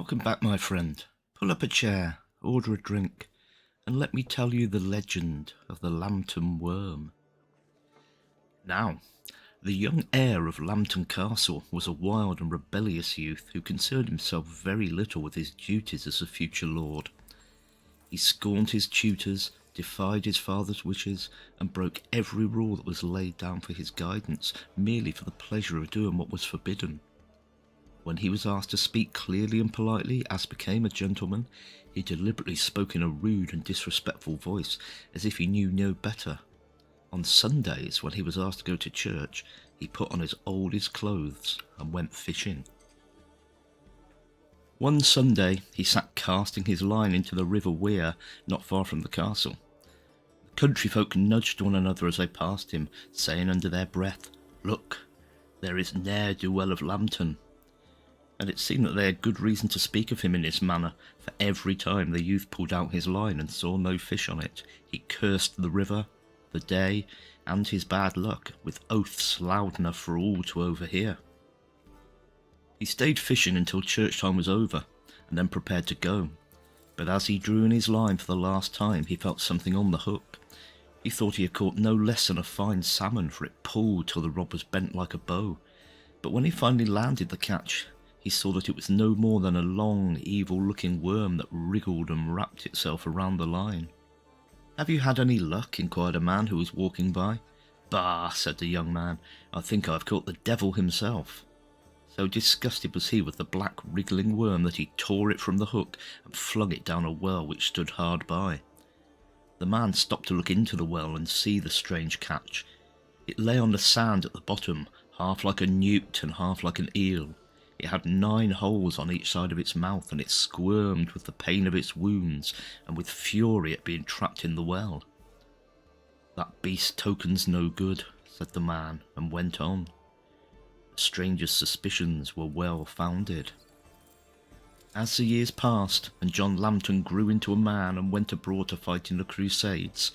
Welcome back, my friend. Pull up a chair, order a drink, and let me tell you the legend of the Lambton Worm. Now, the young heir of Lambton Castle was a wild and rebellious youth who concerned himself very little with his duties as a future lord. He scorned his tutors, defied his father's wishes, and broke every rule that was laid down for his guidance, merely for the pleasure of doing what was forbidden. When he was asked to speak clearly and politely, as became a gentleman, he deliberately spoke in a rude and disrespectful voice, as if he knew no better. On Sundays, when he was asked to go to church, he put on his oldest clothes and went fishing. One Sunday, he sat casting his line into the river Wear, not far from the castle. The country folk nudged one another as they passed him, saying under their breath, "Look, there is ne'er-do-well of Lambton." And it seemed that they had good reason to speak of him in this manner, for every time the youth pulled out his line and saw no fish on it, he cursed the river, the day, and his bad luck, with oaths loud enough for all to overhear. He stayed fishing until church time was over, and then prepared to go. But as he drew in his line for the last time, he felt something on the hook. He thought he had caught no less than a fine salmon, for it pulled till the rod was bent like a bow. But when he finally landed the catch, he saw that it was no more than a long, evil-looking worm that wriggled and wrapped itself around the line. "Have you had any luck?" inquired a man who was walking by. "Bah," said the young man, "I think I've caught the devil himself." So disgusted was he with the black, wriggling worm that he tore it from the hook and flung it down a well which stood hard by. The man stopped to look into the well and see the strange catch. It lay on the sand at the bottom, half like a newt and half like an eel. It had 9 holes on each side of its mouth, and it squirmed with the pain of its wounds and with fury at being trapped in the well. "That beast tokens no good," said the man, and went on. The stranger's suspicions were well founded. As the years passed, and John Lambton grew into a man and went abroad to fight in the Crusades,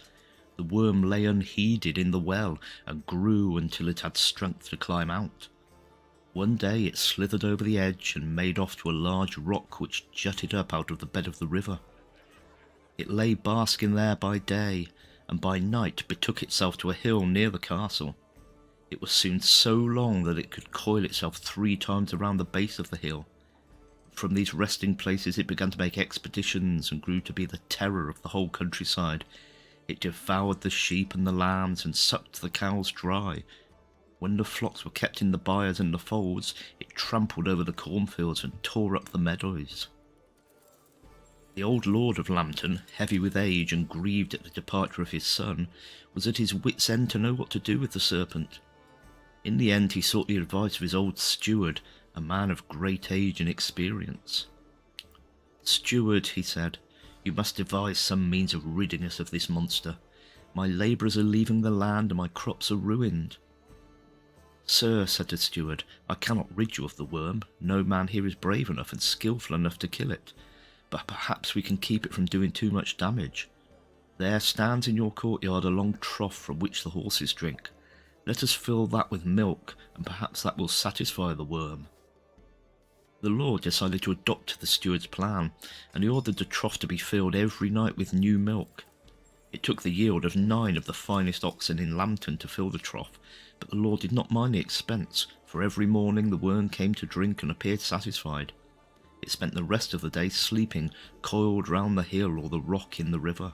the worm lay unheeded in the well and grew until it had strength to climb out. One day it slithered over the edge and made off to a large rock which jutted up out of the bed of the river. It lay basking there by day, and by night betook itself to a hill near the castle. It was soon so long that it could coil itself 3 times around the base of the hill. From these resting places it began to make expeditions and grew to be the terror of the whole countryside. It devoured the sheep and the lambs and sucked the cows dry. When the flocks were kept in the byres and the folds, it trampled over the cornfields and tore up the meadows. The old lord of Lambton, heavy with age and grieved at the departure of his son, was at his wit's end to know what to do with the serpent. In the end he sought the advice of his old steward, a man of great age and experience. "Steward," he said, "you must devise some means of ridding us of this monster. My labourers are leaving the land and my crops are ruined." "Sir," said the steward, "I cannot rid you of the worm. No man here is brave enough and skilful enough to kill it, but perhaps we can keep it from doing too much damage. There stands in your courtyard a long trough from which the horses drink. Let us fill that with milk, and perhaps that will satisfy the worm." The lord decided to adopt the steward's plan, and he ordered the trough to be filled every night with new milk. It took the yield of 9 of the finest oxen in Lambton to fill the trough, but the lord did not mind the expense, for every morning the worm came to drink and appeared satisfied. It spent the rest of the day sleeping, coiled round the hill or the rock in the river.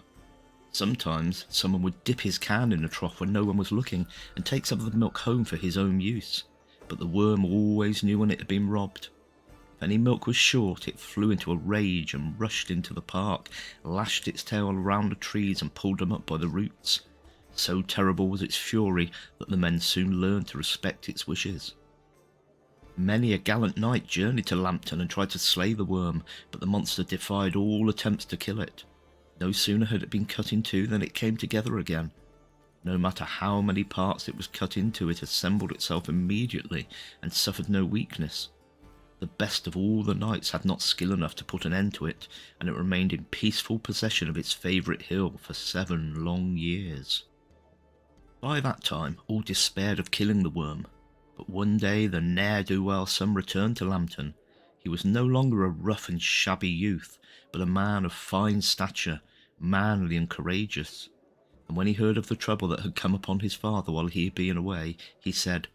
Sometimes someone would dip his can in the trough when no one was looking and take some of the milk home for his own use, but the worm always knew when it had been robbed. If any milk was short, it flew into a rage and rushed into the park, lashed its tail around the trees and pulled them up by the roots. So terrible was its fury that the men soon learned to respect its wishes. Many a gallant knight journeyed to Lambton and tried to slay the worm, but the monster defied all attempts to kill it. No sooner had it been cut in 2 than it came together again. No matter how many parts it was cut into, it assembled itself immediately and suffered no weakness. The best of all the knights had not skill enough to put an end to it, and it remained in peaceful possession of its favourite hill for 7 long years. By that time all despaired of killing the worm, but one day the ne'er-do-well son returned to Lambton. He was no longer a rough and shabby youth, but a man of fine stature, manly and courageous. And when he heard of the trouble that had come upon his father while he had been away, he said,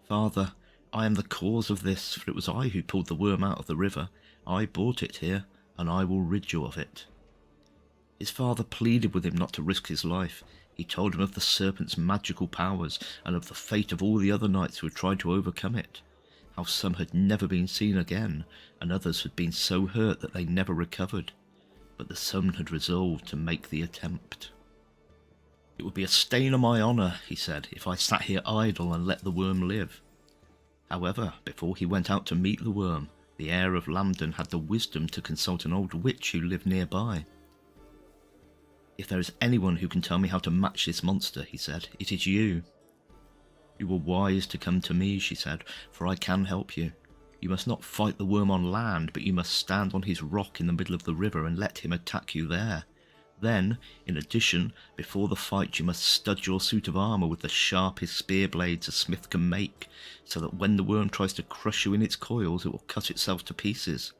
"Father, I am the cause of this, for it was I who pulled the worm out of the river. I brought it here, and I will rid you of it." His father pleaded with him not to risk his life. He told him of the serpent's magical powers, and of the fate of all the other knights who had tried to overcome it, how some had never been seen again, and others had been so hurt that they never recovered, but the son had resolved to make the attempt. "It would be a stain on my honour," he said, "if I sat here idle and let the worm live." However, before he went out to meet the worm, the heir of Lambton had the wisdom to consult an old witch who lived nearby. "If there is anyone who can tell me how to match this monster," he said, "it is you." "You were wise to come to me," she said, "for I can help you. You must not fight the worm on land, but you must stand on his rock in the middle of the river and let him attack you there. Then, in addition, before the fight you must stud your suit of armour with the sharpest spear blades a smith can make, so that when the worm tries to crush you in its coils it will cut itself to pieces."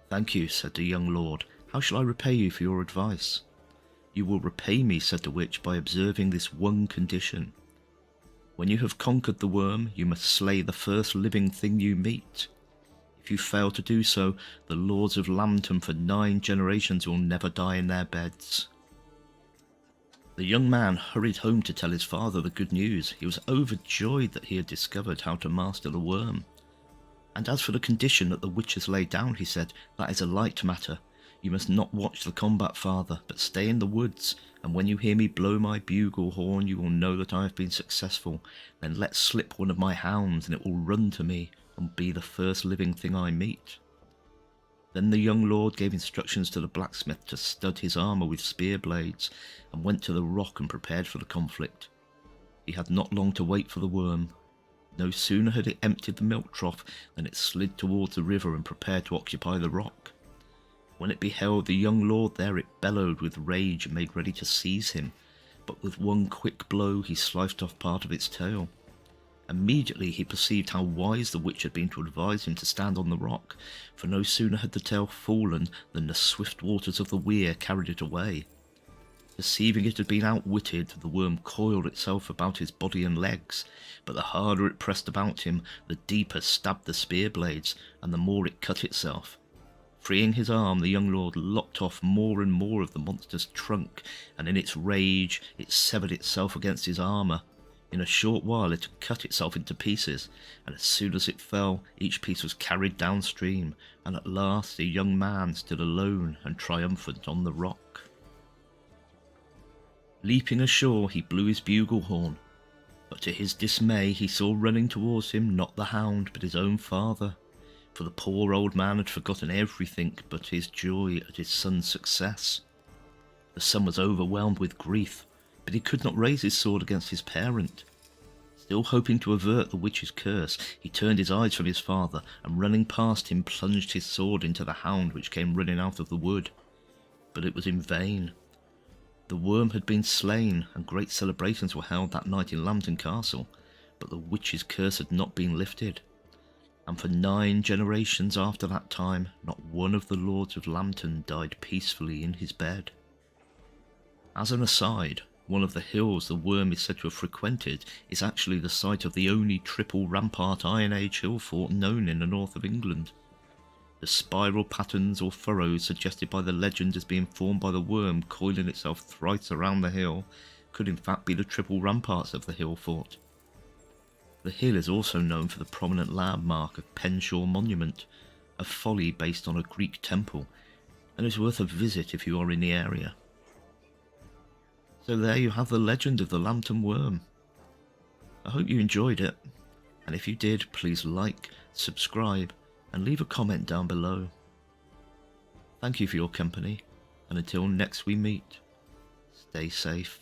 "Thank you," said the young lord. "How shall I repay you for your advice?" "You will repay me," said the witch, "by observing this one condition. When you have conquered the worm, you must slay the first living thing you meet. If you fail to do so, the lords of Lambton for 9 generations will never die in their beds." The young man hurried home to tell his father the good news. He was overjoyed that he had discovered how to master the worm. "And as for the condition that the witch has laid down," he said, "that is a light matter. You must not watch the combat, father, but stay in the woods, and when you hear me blow my bugle horn you will know that I have been successful. Then let slip one of my hounds, and it will run to me, and be the first living thing I meet." Then the young lord gave instructions to the blacksmith to stud his armour with spear blades, and went to the rock and prepared for the conflict. He had not long to wait for the worm. No sooner had it emptied the milk trough than it slid towards the river and prepared to occupy the rock. When it beheld the young lord there, it bellowed with rage and made ready to seize him, but with one quick blow he sliced off part of its tail. Immediately he perceived how wise the witch had been to advise him to stand on the rock, for no sooner had the tail fallen than the swift waters of the weir carried it away. Perceiving it had been outwitted, the worm coiled itself about his body and legs, but the harder it pressed about him, the deeper stabbed the spear blades, and the more it cut itself. Freeing his arm, the young lord lopped off more and more of the monster's trunk, and in its rage it severed itself against his armour. In a short while it had cut itself into pieces, and as soon as it fell, each piece was carried downstream, and at last the young man stood alone and triumphant on the rock. Leaping ashore, he blew his bugle horn, but to his dismay he saw running towards him not the hound, but his own father. For the poor old man had forgotten everything but his joy at his son's success. The son was overwhelmed with grief, but he could not raise his sword against his parent. Still hoping to avert the witch's curse, he turned his eyes from his father, and running past him plunged his sword into the hound which came running out of the wood. But it was in vain. The worm had been slain, and great celebrations were held that night in Lambton Castle, but the witch's curse had not been lifted. And for 9 generations after that time, not one of the lords of Lambton died peacefully in his bed. As an aside, one of the hills the worm is said to have frequented is actually the site of the only triple rampart Iron Age hill fort known in the north of England. The spiral patterns or furrows suggested by the legend as being formed by the worm coiling itself thrice around the hill could in fact be the triple ramparts of the hill fort. The hill is also known for the prominent landmark of Penshaw Monument, a folly based on a Greek temple, and is worth a visit if you are in the area. So there you have the legend of the Lambton Worm. I hope you enjoyed it, and if you did, please like, subscribe, and leave a comment down below. Thank you for your company, and until next we meet, stay safe.